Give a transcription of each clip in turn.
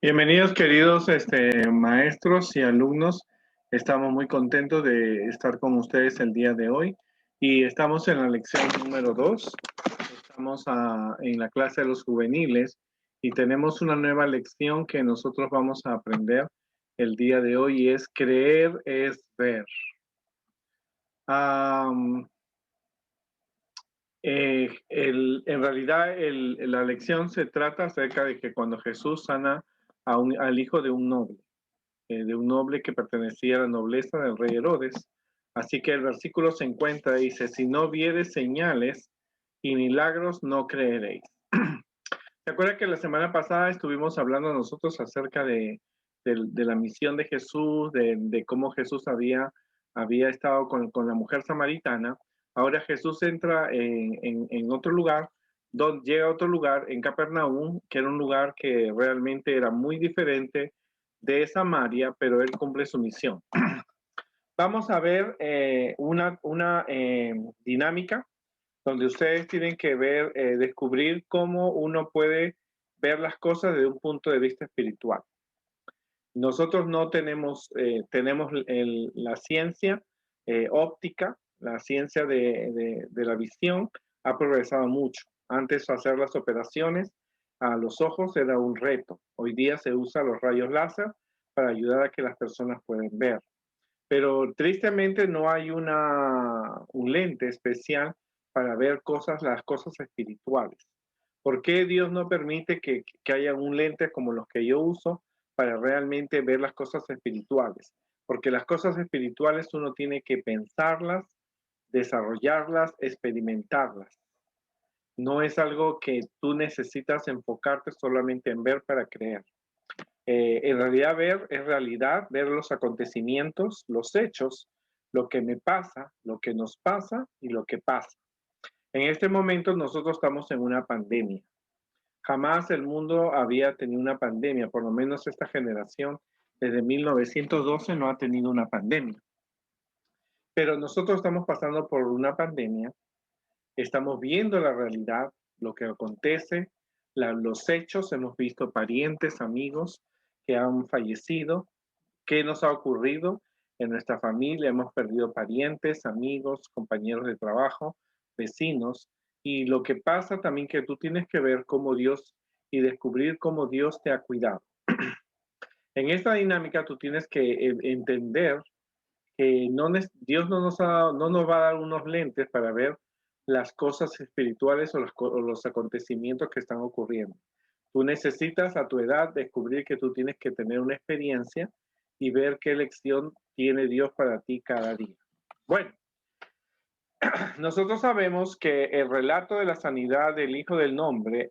Bienvenidos queridos maestros y alumnos. Estamos muy contentos de estar con ustedes el día de hoy y estamos en la lección número 2. Estamos en la clase de los juveniles y tenemos una nueva lección que nosotros vamos a aprender el día de hoy y es creer es ver. En realidad la lección se trata acerca de que cuando Jesús sana al hijo de un noble que pertenecía a la nobleza del rey Herodes. Así que el versículo se encuentra, dice, si no vieres señales y milagros, no creeréis. ¿Se acuerda que la semana pasada estuvimos hablando nosotros acerca de la misión de Jesús, de cómo Jesús había estado con la mujer samaritana? Ahora Jesús entra en otro lugar, llega a otro lugar, en Capernaum, que era un lugar que realmente era muy diferente de Samaria, pero él cumple su misión. Vamos a ver una dinámica donde ustedes tienen que ver, descubrir cómo uno puede ver las cosas desde un punto de vista espiritual. Nosotros no tenemos la ciencia óptica, la ciencia de la visión ha progresado mucho. Antes hacer las operaciones a los ojos era un reto. Hoy día se usa los rayos láser para ayudar a que las personas puedan ver. Pero tristemente no hay un lente especial para ver las cosas espirituales. ¿Por qué Dios no permite que haya un lente como los que yo uso para realmente ver las cosas espirituales? Porque las cosas espirituales uno tiene que pensarlas, desarrollarlas, experimentarlas. No es algo que tú necesitas enfocarte solamente en ver para creer. En realidad ver es realidad, ver los acontecimientos, los hechos, lo que me pasa, lo que nos pasa y lo que pasa. En este momento nosotros estamos en una pandemia. Jamás el mundo había tenido una pandemia, por lo menos esta generación desde 1912 no ha tenido una pandemia. Pero nosotros estamos pasando por una pandemia, estamos viendo la realidad, lo que acontece, los hechos, hemos visto parientes, amigos que han fallecido. ¿Qué nos ha ocurrido en nuestra familia? Hemos perdido parientes, amigos, compañeros de trabajo, vecinos. Y lo que pasa también que tú tienes que ver cómo Dios y descubrir cómo Dios te ha cuidado. En esta dinámica tú tienes que entender que Dios no nos va a dar unos lentes para ver las cosas espirituales o los acontecimientos que están ocurriendo. Tú necesitas a tu edad descubrir que tú tienes que tener una experiencia y ver qué lección tiene Dios para ti cada día. Bueno, nosotros sabemos que el relato de la sanidad del hijo del noble,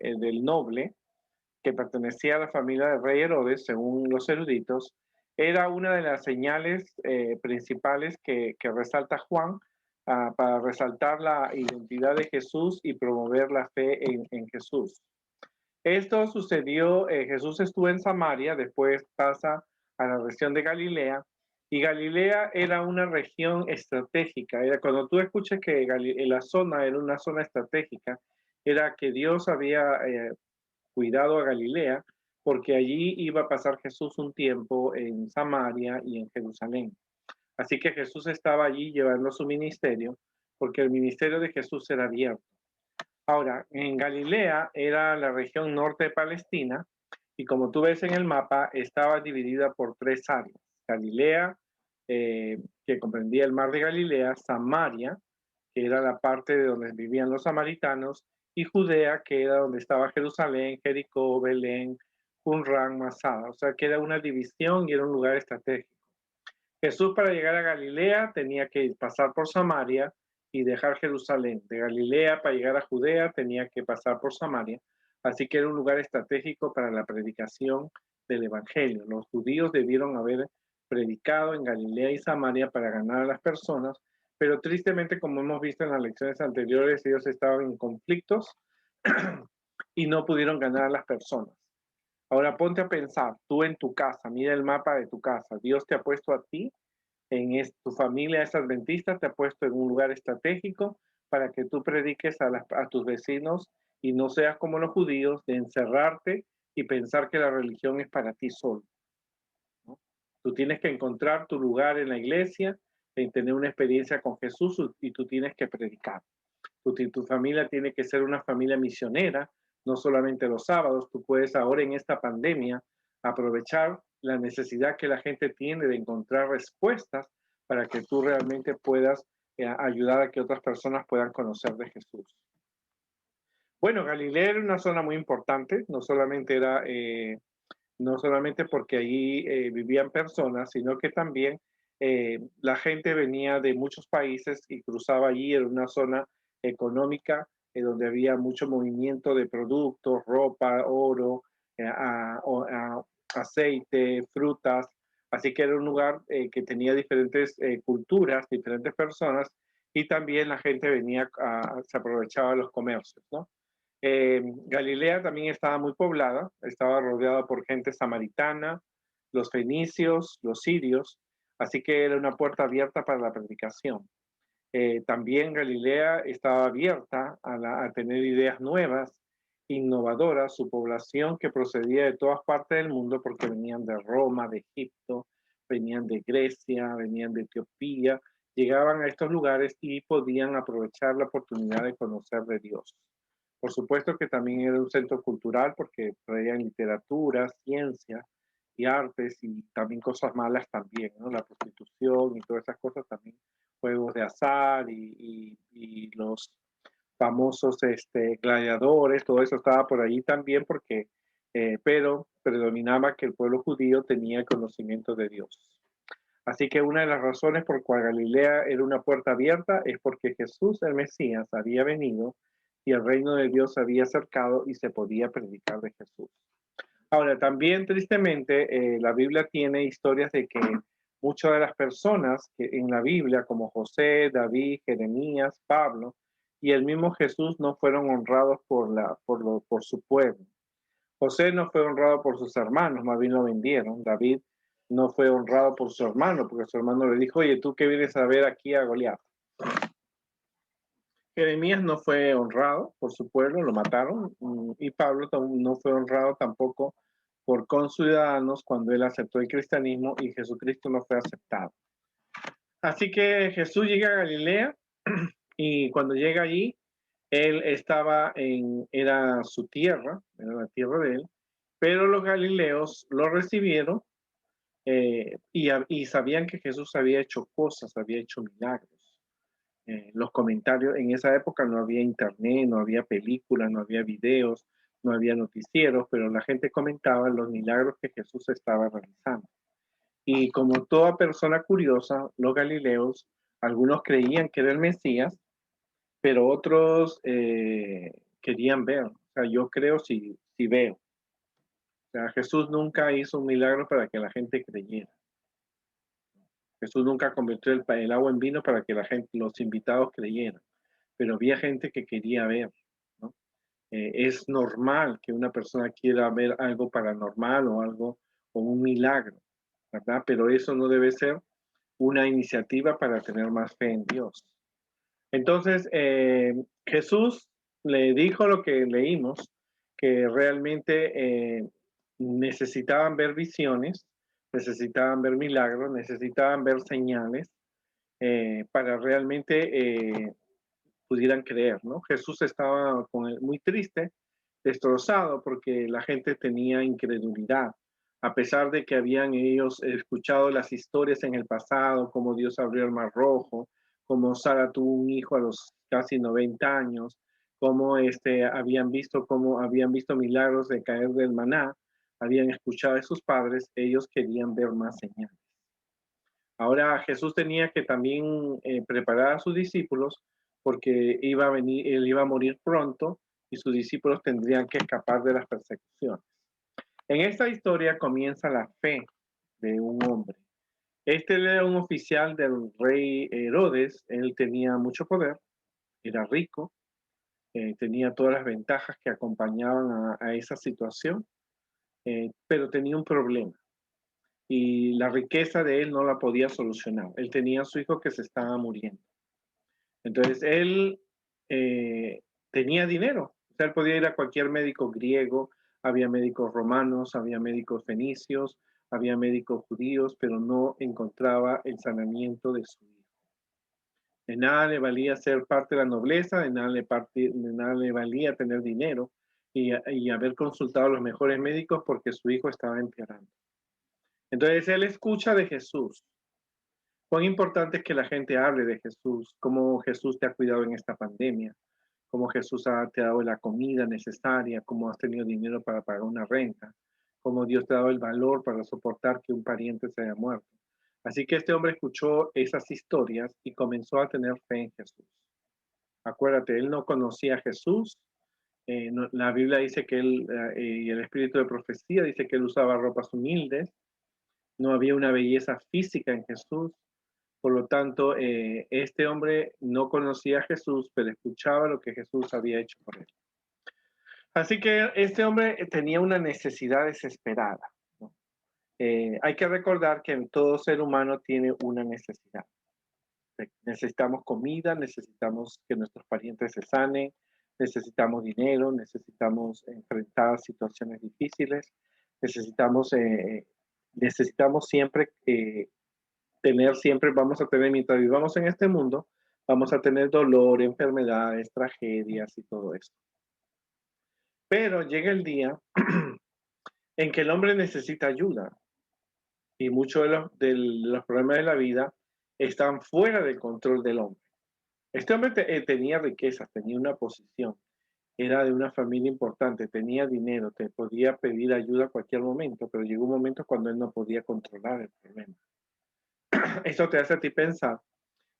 que pertenecía a la familia del rey Herodes, según los eruditos, era una de las señales principales que resalta Juan para resaltar la identidad de Jesús y promover la fe en Jesús. Esto sucedió, Jesús estuvo en Samaria, después pasa a la región de Galilea, y Galilea era una región estratégica. Cuando tú escuchas que la zona era una zona estratégica, era que Dios había cuidado a Galilea, porque allí iba a pasar Jesús un tiempo en Samaria y en Jerusalén. Así que Jesús estaba allí llevando su ministerio, porque el ministerio de Jesús era abierto. Ahora, en Galilea era la región norte de Palestina y como tú ves en el mapa, estaba dividida por tres áreas. Galilea, que comprendía el mar de Galilea, Samaria, que era la parte de donde vivían los samaritanos, y Judea, que era donde estaba Jerusalén, Jericó, Belén, Qumran, Masada. O sea, que era una división y era un lugar estratégico. Jesús para llegar a Galilea tenía que pasar por Samaria y dejar Jerusalén. De Galilea para llegar a Judea tenía que pasar por Samaria. Así que era un lugar estratégico para la predicación del Evangelio. Los judíos debieron haber predicado en Galilea y Samaria para ganar a las personas, pero tristemente, como hemos visto en las lecciones anteriores, ellos estaban en conflictos y no pudieron ganar a las personas. Ahora ponte a pensar, tú en tu casa, mira el mapa de tu casa, Dios te ha puesto a ti, tu familia es adventista, te ha puesto en un lugar estratégico para que tú prediques a tus vecinos y no seas como los judíos de encerrarte y pensar que la religión es para ti solo, ¿no? Tú tienes que encontrar tu lugar en la iglesia, en tener una experiencia con Jesús y tú tienes que predicar. Tu familia tiene que ser una familia misionera, no solamente los sábados. Tú puedes ahora en esta pandemia aprovechar la necesidad que la gente tiene de encontrar respuestas para que tú realmente puedas ayudar a que otras personas puedan conocer de Jesús. Bueno, Galilea era una zona muy importante, no solamente porque allí vivían personas, sino que también la gente venía de muchos países y cruzaba allí. Era una zona económica donde había mucho movimiento de productos, ropa, oro, aceite, frutas. Así que era un lugar que tenía diferentes culturas, diferentes personas, y también la gente venía, se aprovechaba de los comercios, ¿no? Galilea también estaba muy poblada, estaba rodeada por gente samaritana, los fenicios, los sirios, así que era una puerta abierta para la predicación. También Galilea estaba abierta a tener ideas nuevas, innovadoras, su población que procedía de todas partes del mundo porque venían de Roma, de Egipto, venían de Grecia, venían de Etiopía, llegaban a estos lugares y podían aprovechar la oportunidad de conocer de Dios. Por supuesto que también era un centro cultural porque traían literatura, ciencia y artes y también cosas malas también, ¿no? La prostitución y todas esas cosas también, juegos de azar y los famosos gladiadores, todo eso estaba por allí también porque, pero predominaba que el pueblo judío tenía el conocimiento de Dios. Así que una de las razones por cual Galilea era una puerta abierta es porque Jesús, el Mesías, había venido y el reino de Dios se había acercado y se podía predicar de Jesús. Ahora, también tristemente, la Biblia tiene historias de que muchas de las personas que en la Biblia, como José, David, Jeremías, Pablo y el mismo Jesús, no fueron honrados por su pueblo. José no fue honrado por sus hermanos, más bien lo vendieron. David no fue honrado por su hermano, porque su hermano le dijo, oye, ¿tú qué vienes a ver aquí a Goliat? Jeremías no fue honrado por su pueblo, lo mataron, y Pablo no fue honrado tampoco por conciudadanos cuando él aceptó el cristianismo y Jesucristo no fue aceptado. Así que Jesús llega a Galilea y cuando llega allí, él era su tierra, era la tierra de él, pero los galileos lo recibieron y sabían que Jesús había hecho cosas, había hecho milagros. Los comentarios, en esa época no había internet, no había películas, no había videos, no había noticieros, pero la gente comentaba los milagros que Jesús estaba realizando. Y como toda persona curiosa, los galileos, algunos creían que era el Mesías, pero otros querían ver. O sea, yo creo si veo. O sea, Jesús nunca hizo un milagro para que la gente creyera. Jesús nunca convirtió el agua en vino para que los invitados creyeran, pero había gente que quería ver, ¿no? Es normal que una persona quiera ver algo paranormal o algo o un milagro, ¿verdad? Pero eso no debe ser una iniciativa para tener más fe en Dios. Entonces, Jesús le dijo lo que leímos, que realmente necesitaban ver visiones, necesitaban ver milagros, necesitaban ver señales para realmente pudieran creer, ¿no? Jesús estaba muy triste, destrozado, porque la gente tenía incredulidad, a pesar de que habían ellos escuchado las historias en el pasado, como Dios abrió el Mar Rojo, como Sara tuvo un hijo a los casi 90 años, como habían visto milagros de caer del maná, habían escuchado a sus padres, ellos querían ver más señales. Ahora Jesús tenía que también preparar a sus discípulos porque él iba a morir pronto y sus discípulos tendrían que escapar de las persecuciones. En esta historia comienza la fe de un hombre. Este era un oficial del rey Herodes, él tenía mucho poder, era rico, tenía todas las ventajas que acompañaban a esa situación, pero tenía un problema y la riqueza de él no la podía solucionar. Él tenía a su hijo que se estaba muriendo. Entonces él tenía dinero, o sea, él podía ir a cualquier médico griego, Había médicos romanos, había médicos fenicios, había médicos judíos, pero no encontraba el sanamiento de su hijo. De nada le valía ser parte de la nobleza, de nada le valía tener dinero y haber consultado a los mejores médicos porque su hijo estaba empeorando. Entonces él escucha de Jesús. Cuán importante es que la gente hable de Jesús, cómo Jesús te ha cuidado en esta pandemia, cómo Jesús te ha dado la comida necesaria, cómo has tenido dinero para pagar una renta, cómo Dios te ha dado el valor para soportar que un pariente se haya muerto. Así que este hombre escuchó esas historias y comenzó a tener fe en Jesús. Acuérdate, él no conocía a Jesús. La Biblia dice que él, y el espíritu de profecía dice que él usaba ropas humildes. No había una belleza física en Jesús. Por lo tanto, este hombre no conocía a Jesús, pero escuchaba lo que Jesús había hecho por él. Así que este hombre tenía una necesidad desesperada, ¿no? Hay que recordar que todo ser humano tiene una necesidad. Necesitamos comida, necesitamos que nuestros parientes se sanen, necesitamos dinero, necesitamos enfrentar situaciones difíciles, necesitamos siempre vamos a tener, mientras vivamos en este mundo, vamos a tener dolor, enfermedades, tragedias y todo esto. Pero llega el día en que el hombre necesita ayuda y muchos de los problemas de la vida están fuera del control del hombre. Este hombre tenía riquezas, tenía una posición, era de una familia importante, tenía dinero, te podía pedir ayuda a cualquier momento, pero llegó un momento cuando él no podía controlar el problema. Eso te hace a ti pensar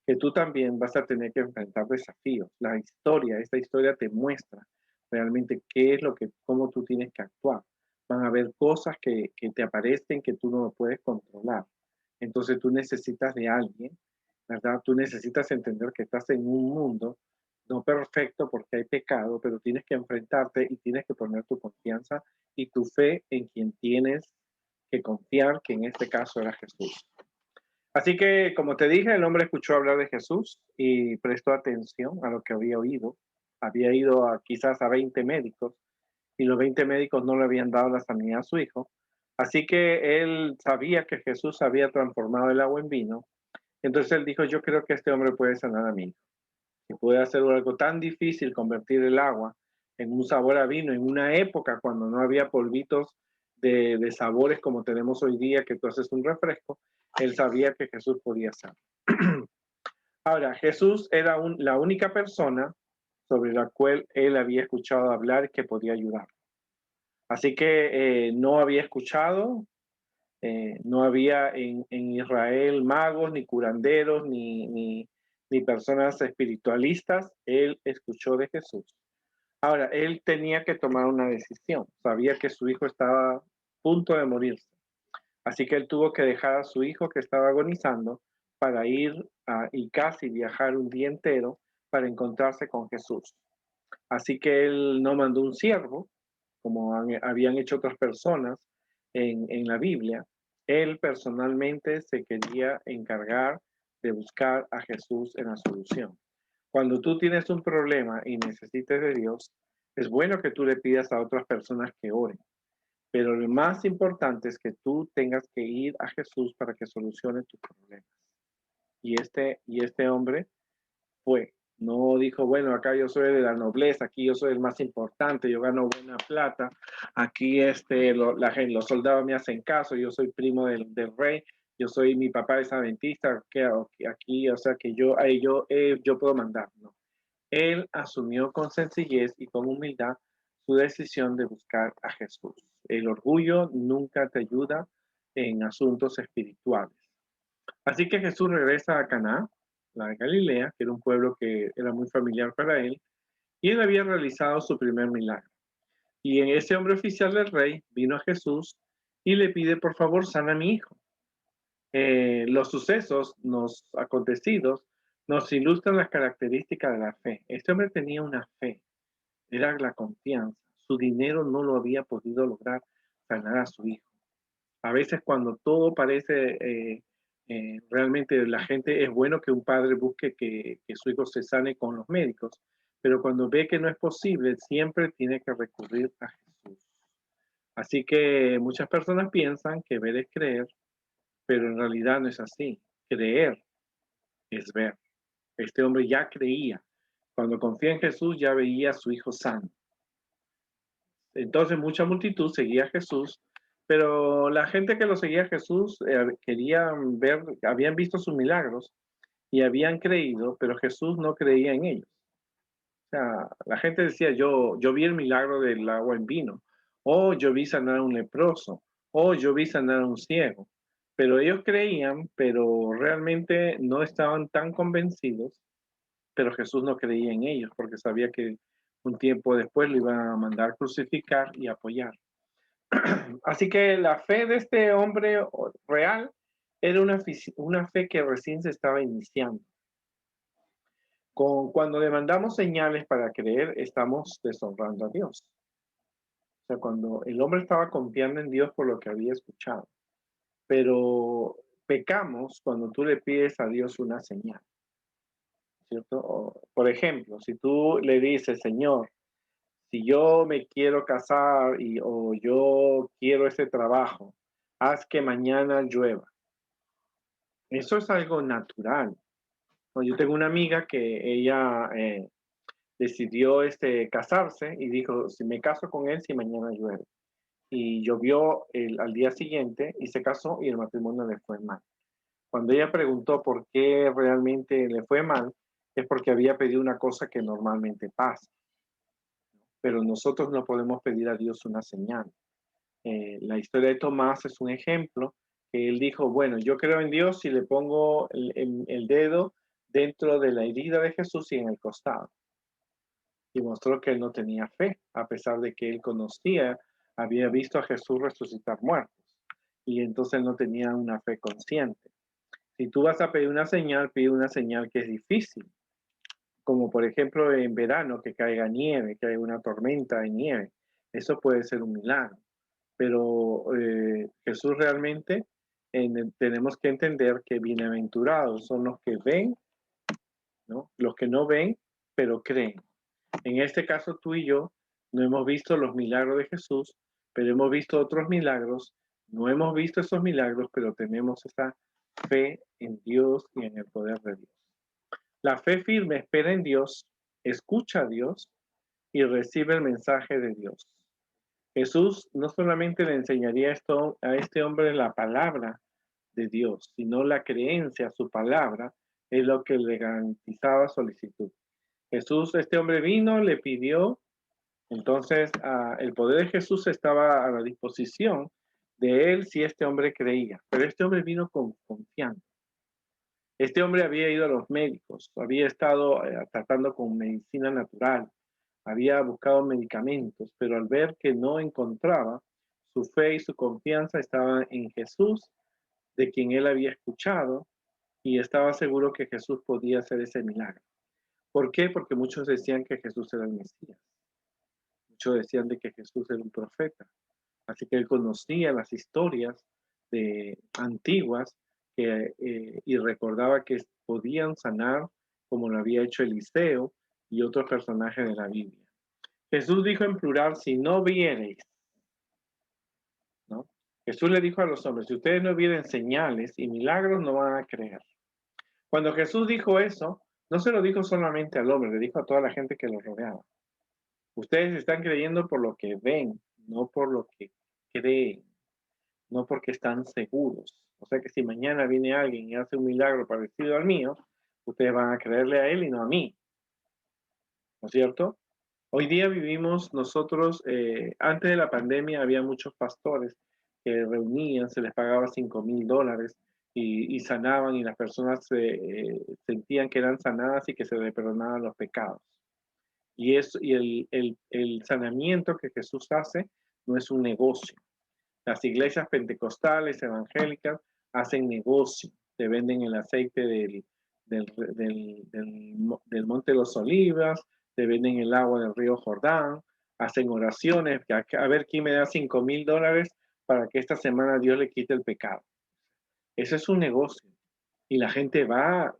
que tú también vas a tener que enfrentar desafíos. Esta historia te muestra realmente cómo tú tienes que actuar. Van a haber cosas que te aparecen que tú no lo puedes controlar. Entonces tú necesitas de alguien, ¿verdad? Tú necesitas entender que estás en un mundo no perfecto porque hay pecado, pero tienes que enfrentarte y tienes que poner tu confianza y tu fe en quien tienes que confiar, que en este caso era Jesús. Así que, como te dije, el hombre escuchó hablar de Jesús y prestó atención a lo que había oído. Había ido quizás a 20 médicos y los 20 médicos no le habían dado la sanidad a su hijo. Así que él sabía que Jesús había transformado el agua en vino. Entonces él dijo, yo creo que este hombre puede sanar a mi hijo. Y puede hacer algo tan difícil, convertir el agua en un sabor a vino, en una época cuando no había polvitos de sabores como tenemos hoy día, que tú haces un refresco. Él sabía que Jesús podía hacer. Ahora, Jesús era la única persona sobre la cual él había escuchado hablar que podía ayudar. Así que no había escuchado, no había en Israel magos, ni curanderos, ni personas espiritualistas. Él escuchó de Jesús. Ahora, él tenía que tomar una decisión. Sabía que su hijo estaba a punto de morirse. Así que él tuvo que dejar a su hijo que estaba agonizando para ir y casi viajar un día entero para encontrarse con Jesús. Así que él no mandó un siervo, como habían hecho otras personas en la Biblia. Él personalmente se quería encargar de buscar a Jesús en la solución. Cuando tú tienes un problema y necesites de Dios, es bueno que tú le pidas a otras personas que oren. Pero lo más importante es que tú tengas que ir a Jesús para que solucione tus problemas. Y este hombre fue. No dijo, bueno, acá yo soy de la nobleza, aquí yo soy el más importante, yo gano buena plata, aquí los soldados me hacen caso, yo soy primo del rey, mi papá es adventista, aquí, o sea que yo puedo mandar, ¿no? Él asumió con sencillez y con humildad su decisión de buscar a Jesús. El orgullo nunca te ayuda en asuntos espirituales. Así que Jesús regresa a Caná, la de Galilea, que era un pueblo que era muy familiar para él, y él había realizado su primer milagro. Y en ese hombre oficial del rey vino a Jesús y le pide, por favor, sana a mi hijo. Los sucesos acontecidos nos ilustran las características de la fe. Este hombre tenía una fe, era la confianza. Su dinero no lo había podido lograr sanar a su hijo. A veces cuando todo parece, realmente la gente, es bueno que un padre busque que su hijo se sane con los médicos, pero cuando ve que no es posible, siempre tiene que recurrir a Jesús. Así que muchas personas piensan que ver es creer, pero en realidad no es así. Creer es ver. Este hombre ya creía. Cuando confía en Jesús ya veía a su hijo sano. Entonces mucha multitud seguía a Jesús, pero la gente que lo seguía a Jesús querían ver, habían visto sus milagros y habían creído, pero Jesús no creía en ellos. O sea, la gente decía, yo vi el milagro del agua en vino, o yo vi sanar a un leproso, o yo vi sanar a un ciego. Pero ellos creían, pero realmente no estaban tan convencidos, pero Jesús no creía en ellos porque sabía que un tiempo después lo iban a mandar crucificar y apoyar. Así que la fe de este hombre real era una fe que recién se estaba iniciando. Cuando demandamos señales para creer, estamos deshonrando a Dios. O sea, cuando el hombre estaba confiando en Dios por lo que había escuchado. Pero pecamos cuando tú le pides a Dios una señal, ¿cierto? Por ejemplo, si tú le dices, Señor, si yo me quiero casar o yo quiero ese trabajo, haz que mañana llueva. Eso es algo natural. Yo tengo una amiga que ella decidió casarse y dijo, si me caso con él, si mañana llueve. Y llovió al día siguiente y se casó y el matrimonio le fue mal. Cuando ella preguntó por qué realmente le fue mal, es porque había pedido una cosa que normalmente pasa. Pero nosotros no podemos pedir a Dios una señal. La historia de Tomás es un ejemplo que él dijo, bueno, yo creo en Dios y le pongo el dedo dentro de la herida de Jesús y en el costado. Y mostró que él no tenía fe, a pesar de que él conocía, había visto a Jesús resucitar muertos. Y entonces él no tenía una fe consciente. Si tú vas a pedir una señal, pide una señal que es difícil. Como por ejemplo en verano, que caiga nieve, que haya una tormenta de nieve. Eso puede ser un milagro. Pero Jesús realmente tenemos que entender que bienaventurados son los que ven, ¿no? Los que no ven, pero creen. En este caso tú y yo no hemos visto los milagros de Jesús, pero hemos visto otros milagros. No hemos visto esos milagros, pero tenemos esa fe en Dios y en el poder de Dios. La fe firme espera en Dios, escucha a Dios y recibe el mensaje de Dios. Jesús no solamente le enseñaría esto a este hombre la palabra de Dios, sino la creencia a su palabra es lo que le garantizaba solicitud. Jesús, este hombre vino, le pidió, entonces el poder de Jesús estaba a la disposición de él si este hombre creía, pero este hombre vino confiando. Este hombre había ido a los médicos, había estado tratando con medicina natural, había buscado medicamentos, pero al ver que no encontraba, su fe y su confianza estaban en Jesús, de quien él había escuchado, y estaba seguro que Jesús podía hacer ese milagro. ¿Por qué? Porque muchos decían que Jesús era el Mesías. Muchos decían de que Jesús era un profeta. Así que él conocía las historias antiguas y recordaba que podían sanar como lo había hecho Eliseo y otros personajes de la Biblia. Jesús dijo en plural, si no viereis, ¿no? Jesús le dijo a los hombres, si ustedes no vieren señales y milagros, no van a creer. Cuando Jesús dijo eso, no se lo dijo solamente al hombre, le dijo a toda la gente que lo rodeaba. Ustedes están creyendo por lo que ven, no por lo que creen, no porque están seguros. O sea que si mañana viene alguien y hace un milagro parecido al mío, ustedes van a creerle a él y no a mí. ¿No es cierto? Hoy día vivimos nosotros, antes de la pandemia había muchos pastores que reunían, se les pagaba $5,000 y sanaban y las personas sentían que eran sanadas y que se les perdonaban los pecados. El sanamiento que Jesús hace no es un negocio. Las iglesias pentecostales, evangélicas, hacen negocio. Te venden el aceite del Monte de los Olivas, te venden el agua del río Jordán, hacen oraciones, a ver quién me da $5,000 para que esta semana Dios le quite el pecado. Eso es un negocio. Y la gente va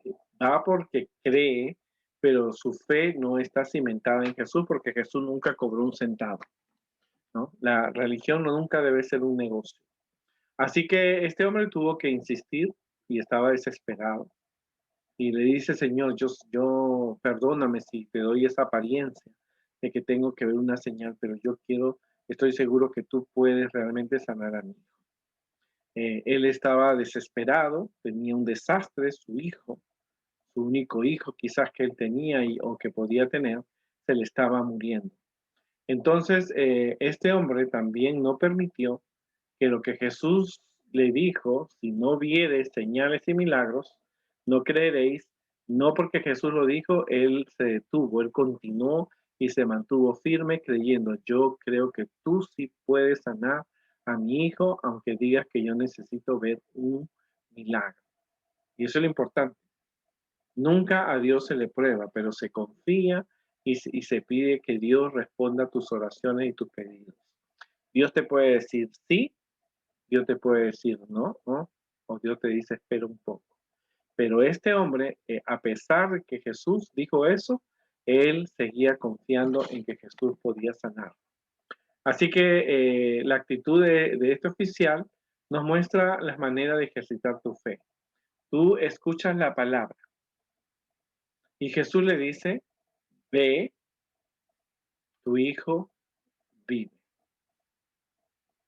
porque cree, pero su fe no está cimentada en Jesús porque Jesús nunca cobró un centavo. ¿no? La religión nunca debe ser un negocio. Así que este hombre tuvo que insistir y estaba desesperado. Y le dice, Señor, yo perdóname si te doy esa apariencia de que tengo que ver una señal, pero estoy seguro que tú puedes realmente sanar a mí. Él estaba desesperado, tenía un desastre, su hijo, su único hijo quizás que él tenía o que podía tener, se le estaba muriendo. Entonces, este hombre también no permitió que lo que Jesús le dijo, si no vieres señales y milagros, no creeréis, no porque Jesús lo dijo, él se detuvo, él continuó y se mantuvo firme creyendo, yo creo que tú sí puedes sanar a mi hijo, aunque digas que yo necesito ver un milagro. Y eso es lo importante. Nunca a Dios se le prueba, pero se confía y se pide que Dios responda a tus oraciones y tus pedidos. Dios te puede decir sí, Dios te puede decir no, ¿no? O Dios te dice espera un poco. Pero este hombre, a pesar de que Jesús dijo eso, él seguía confiando en que Jesús podía sanar. Así que la actitud de este oficial nos muestra las maneras de ejercitar tu fe. Tú escuchas la palabra y Jesús le dice, ve, tu hijo vive.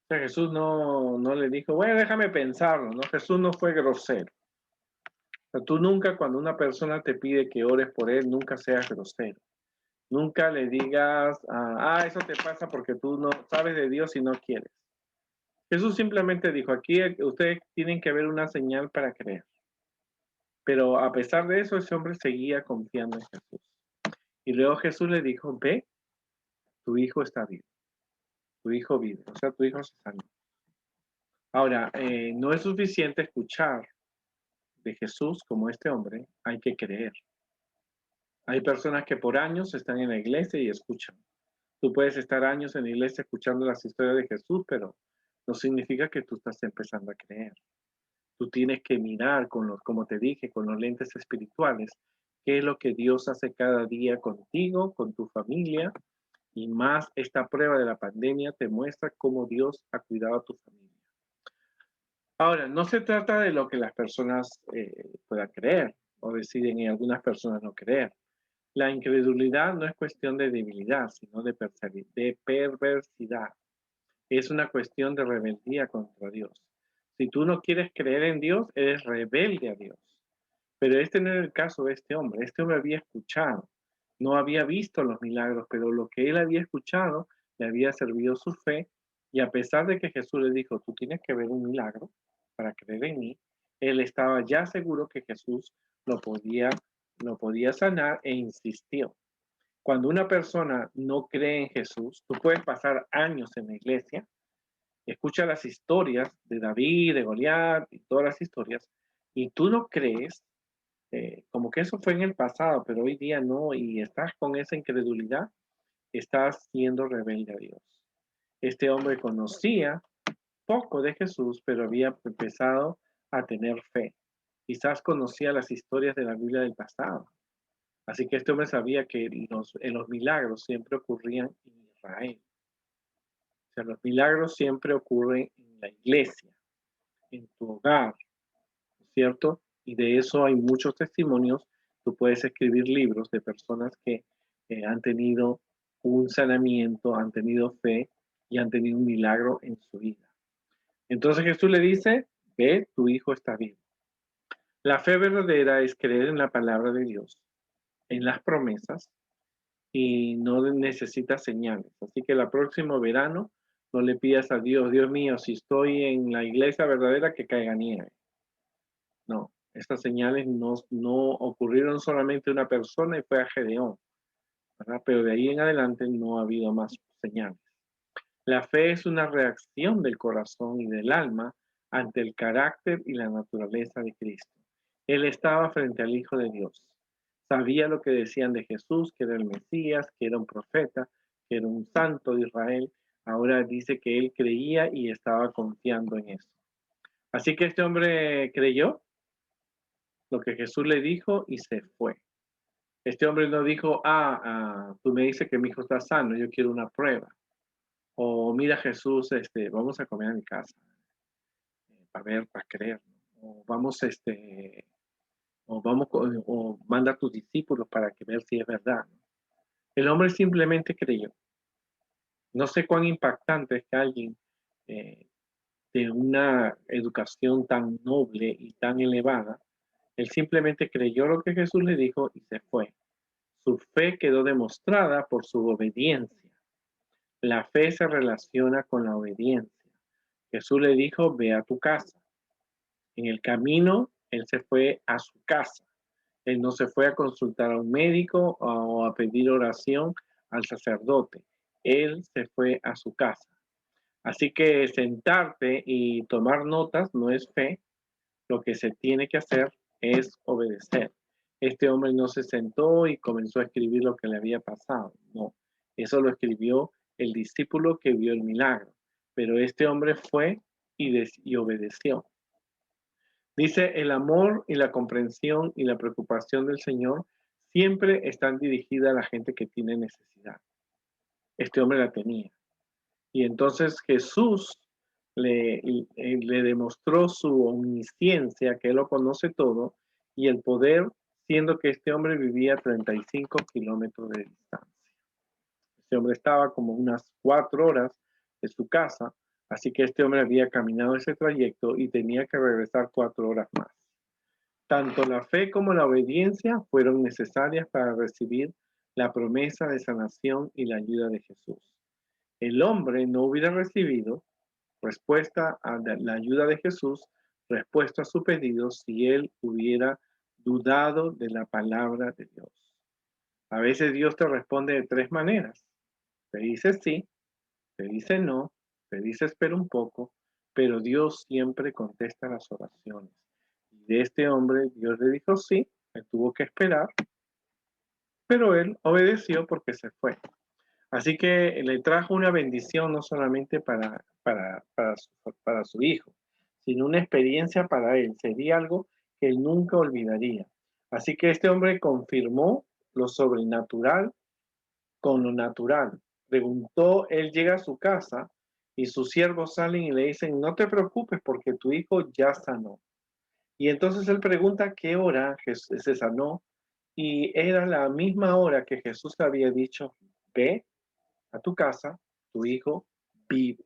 O sea, Jesús no le dijo, bueno, déjame pensarlo, ¿no? Jesús no fue grosero. O sea, tú nunca, cuando una persona te pide que ores por él, nunca seas grosero. Nunca le digas, eso te pasa porque tú no sabes de Dios y no quieres. Jesús simplemente dijo, aquí ustedes tienen que ver una señal para creer. Pero a pesar de eso, ese hombre seguía confiando en Jesús. Y luego Jesús le dijo, ve, tu hijo está vivo. Tu hijo vive, o sea, tu hijo se sanó. Ahora, no es suficiente escuchar de Jesús como este hombre, hay que creer. Hay personas que por años están en la iglesia y escuchan. Tú puedes estar años en la iglesia escuchando las historias de Jesús, pero no significa que tú estás empezando a creer. Tú tienes que mirar como te dije, con los lentes espirituales, qué es lo que Dios hace cada día contigo, con tu familia, y más esta prueba de la pandemia te muestra cómo Dios ha cuidado a tu familia. Ahora, no se trata de lo que las personas puedan creer o deciden y algunas personas no creer. La incredulidad no es cuestión de debilidad, sino de perversidad. Es una cuestión de rebeldía contra Dios. Si tú no quieres creer en Dios, eres rebelde a Dios. Pero este no era el caso de este hombre. Este hombre había escuchado, no había visto los milagros, pero lo que él había escuchado le había servido su fe. Y a pesar de que Jesús le dijo, tú tienes que ver un milagro para creer en mí, él estaba ya seguro que Jesús lo podía, lo podía sanar e insistió. Cuando una persona no cree en Jesús, tú puedes pasar años en la iglesia, escucha las historias de David, de Goliat y todas las historias, y tú no crees, como que eso fue en el pasado, pero hoy día no, y estás con esa incredulidad, estás siendo rebelde a Dios. Este hombre conocía poco de Jesús, pero había empezado a tener fe. Quizás conocía las historias de la Biblia del pasado. Así que este hombre sabía que los milagros siempre ocurrían en Israel. O sea, los milagros siempre ocurren en la iglesia, en tu hogar, ¿cierto? Y de eso hay muchos testimonios. Tú puedes escribir libros de personas que han tenido un sanamiento, han tenido fe y han tenido un milagro en su vida. Entonces Jesús le dice, ve, tu hijo está vivo. La fe verdadera es creer en la palabra de Dios, en las promesas, y no necesita señales. Así que el próximo verano no le pidas a Dios, Dios mío, si estoy en la iglesia verdadera, que caiga nieve. No, estas señales no ocurrieron solamente una persona y fue a Gedeón, ¿verdad? Pero de ahí en adelante no ha habido más señales. La fe es una reacción del corazón y del alma ante el carácter y la naturaleza de Cristo. Él estaba frente al Hijo de Dios. Sabía lo que decían de Jesús, que era el Mesías, que era un profeta, que era un santo de Israel. Ahora dice que él creía y estaba confiando en eso. Así que este hombre creyó lo que Jesús le dijo y se fue. Este hombre no dijo, tú me dices que mi hijo está sano, yo quiero una prueba. O mira Jesús, vamos a comer a mi casa, para ver, para creer, ¿no? O vamos, o manda a tus discípulos para que ver si es verdad, ¿no? El hombre simplemente creyó. No sé cuán impactante es que alguien eh, de una educación tan noble y tan elevada, él simplemente creyó lo que Jesús le dijo y se fue. Su fe quedó demostrada por su obediencia. La fe se relaciona con la obediencia. Jesús le dijo, ve a tu casa. En el camino, él se fue a su casa. Él no se fue a consultar a un médico o a pedir oración al sacerdote. Él se fue a su casa. Así que sentarte y tomar notas no es fe. Lo que se tiene que hacer es obedecer. Este hombre no se sentó y comenzó a escribir lo que le había pasado. No, eso lo escribió el discípulo que vio el milagro. Pero este hombre fue y obedeció. Dice, el amor y la comprensión y la preocupación del Señor siempre están dirigidas a la gente que tiene necesidad. Este hombre la tenía. Y entonces Jesús le demostró su omnisciencia, que él lo conoce todo, y el poder, siendo que este hombre vivía a 35 kilómetros de distancia. Este hombre estaba como unas 4 horas de su casa, así que este hombre había caminado ese trayecto y tenía que regresar 4 horas más. Tanto la fe como la obediencia fueron necesarias para recibir la promesa de sanación y la ayuda de Jesús. El hombre no hubiera recibido respuesta a la ayuda de Jesús, respuesta a su pedido, si él hubiera dudado de la palabra de Dios. A veces Dios te responde de 3 maneras. Te dice sí, te dice no, te dice espera un poco, pero Dios siempre contesta las oraciones. Y de este hombre Dios le dijo sí, él tuvo que esperar, pero él obedeció porque se fue. Así que le trajo una bendición no solamente para su hijo, sino una experiencia para él. Sería algo que él nunca olvidaría. Así que este hombre confirmó lo sobrenatural con lo natural. Preguntó, él llega a su casa y sus siervos salen y le dicen, no te preocupes porque tu hijo ya sanó. Y entonces él pregunta qué hora se sanó y era la misma hora que Jesús había dicho, ve a tu casa, tu hijo vive.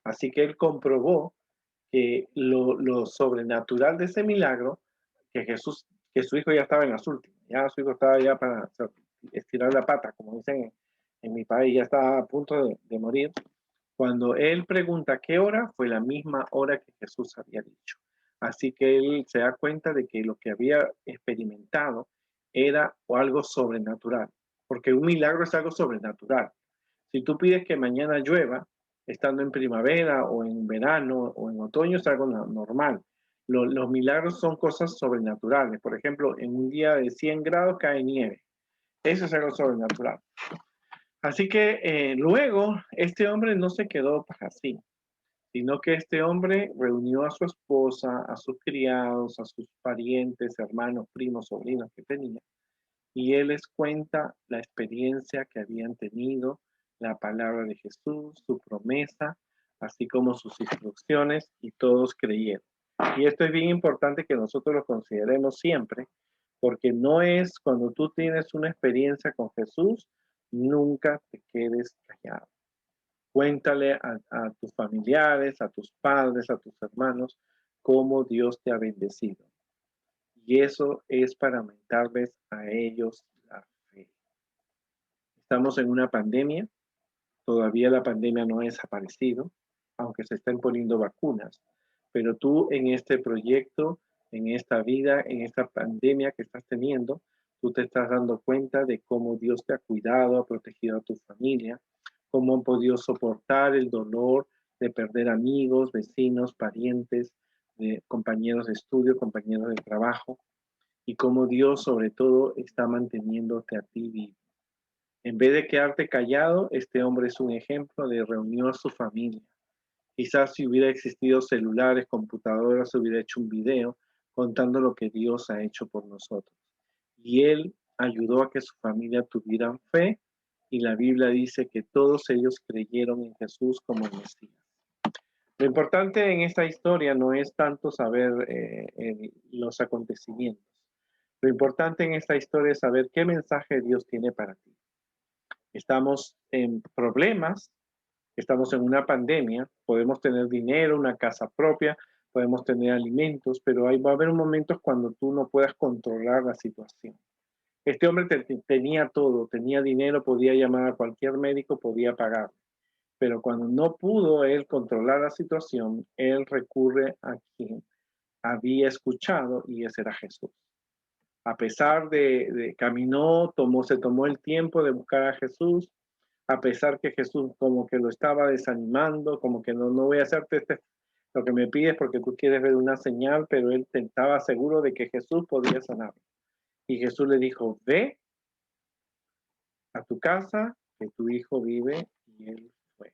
Así que él comprobó que lo sobrenatural de ese milagro, que su hijo ya estaba en las últimas, ya su hijo estaba ya para estirar la pata, como dicen en mi país, ya estaba a punto de morir. Cuando él pregunta qué hora, fue la misma hora que Jesús había dicho. Así que él se da cuenta de que lo que había experimentado era algo sobrenatural, porque un milagro es algo sobrenatural. Si tú pides que mañana llueva, estando en primavera o en verano o en otoño, es algo normal. Los milagros son cosas sobrenaturales. Por ejemplo, en un día de 100 grados cae nieve. Eso es algo sobrenatural. Así que luego este hombre no se quedó así, sino que este hombre reunió a su esposa, a sus criados, a sus parientes, hermanos, primos, sobrinos que tenía, y él les cuenta la experiencia que habían tenido, la palabra de Jesús, su promesa, así como sus instrucciones, y todos creyeron. Y esto es bien importante que nosotros lo consideremos siempre, porque no es cuando tú tienes una experiencia con Jesús, nunca te quedes callado. Cuéntale a tus familiares, a tus padres, a tus hermanos, cómo Dios te ha bendecido. Y eso es para aumentarles a ellos la fe. Estamos en una pandemia, todavía la pandemia no ha desaparecido, aunque se estén poniendo vacunas, pero tú en este proyecto, en esta vida, en esta pandemia que estás teniendo, tú te estás dando cuenta de cómo Dios te ha cuidado, ha protegido a tu familia, cómo han podido soportar el dolor de perder amigos, vecinos, parientes, compañeros de estudio, compañeros de trabajo, y cómo Dios sobre todo está manteniéndote a ti vivo. En vez de quedarte callado, este hombre es un ejemplo de reunió a su familia. Quizás si hubiera existido celulares, computadoras, hubiera hecho un video contando lo que Dios ha hecho por nosotros. Y él ayudó a que su familia tuvieran fe y la Biblia dice que todos ellos creyeron en Jesús como el Mesías. Lo importante en esta historia no es tanto saber los acontecimientos. Lo importante en esta historia es saber qué mensaje Dios tiene para ti. Estamos en problemas, estamos en una pandemia, podemos tener dinero, una casa propia, podemos tener alimentos, pero va a haber momentos cuando tú no puedas controlar la situación. Este hombre tenía todo, tenía dinero, podía llamar a cualquier médico, podía pagar. Pero cuando no pudo él controlar la situación, él recurre a quien había escuchado y ese era Jesús. A pesar de caminó, se tomó el tiempo de buscar a Jesús, a pesar que Jesús como que lo estaba desanimando, como que no voy a hacerte lo que me pides porque tú quieres ver una señal, pero él estaba seguro de que Jesús podía sanarlo. Y Jesús le dijo, ve a tu casa, que tu hijo vive, y él fue.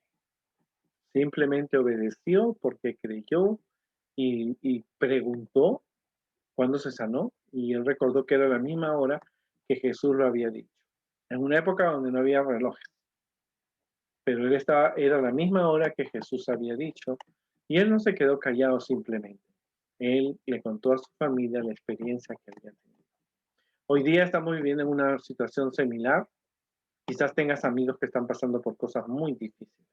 Simplemente obedeció porque creyó y preguntó cuándo se sanó, y él recordó que era la misma hora que Jesús lo había dicho. En una época donde no había relojes, pero era la misma hora que Jesús había dicho, y él no se quedó callado simplemente. Él le contó a su familia la experiencia que había tenido. Hoy día estamos viviendo en una situación similar. Quizás tengas amigos que están pasando por cosas muy difíciles.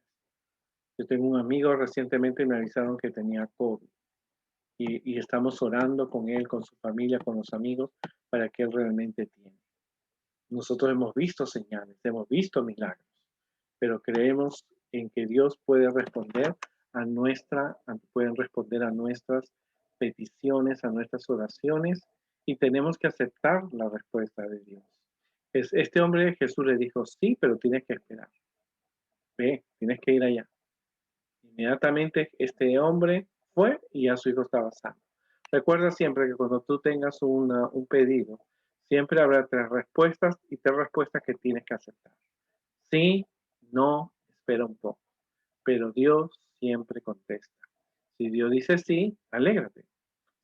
Yo tengo un amigo, recientemente me avisaron que tenía COVID y estamos orando con él, con su familia, con los amigos, para que él realmente tiene. Nosotros hemos visto señales, hemos visto milagros, pero creemos en que Dios puede responder pueden responder a nuestras peticiones, a nuestras oraciones, y tenemos que aceptar la respuesta de Dios. Este hombre, Jesús le dijo, sí, pero tienes que esperar. Ve, tienes que ir allá. Inmediatamente este hombre fue y a su hijo estaba sano. Recuerda siempre que cuando tú tengas un pedido, siempre habrá tres respuestas y tres respuestas que tienes que aceptar. Sí, no, espera un poco. Pero Dios siempre contesta. Si Dios dice sí, alégrate.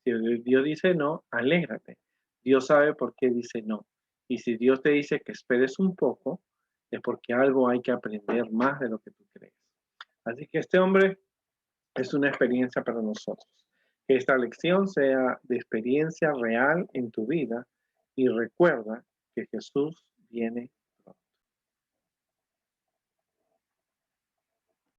Si Dios dice no, alégrate. Dios sabe por qué dice no. Y si Dios te dice que esperes un poco, es porque algo hay que aprender más de lo que tú crees. Así que este hombre es una experiencia para nosotros. Que esta lección sea de experiencia real en tu vida y recuerda que Jesús viene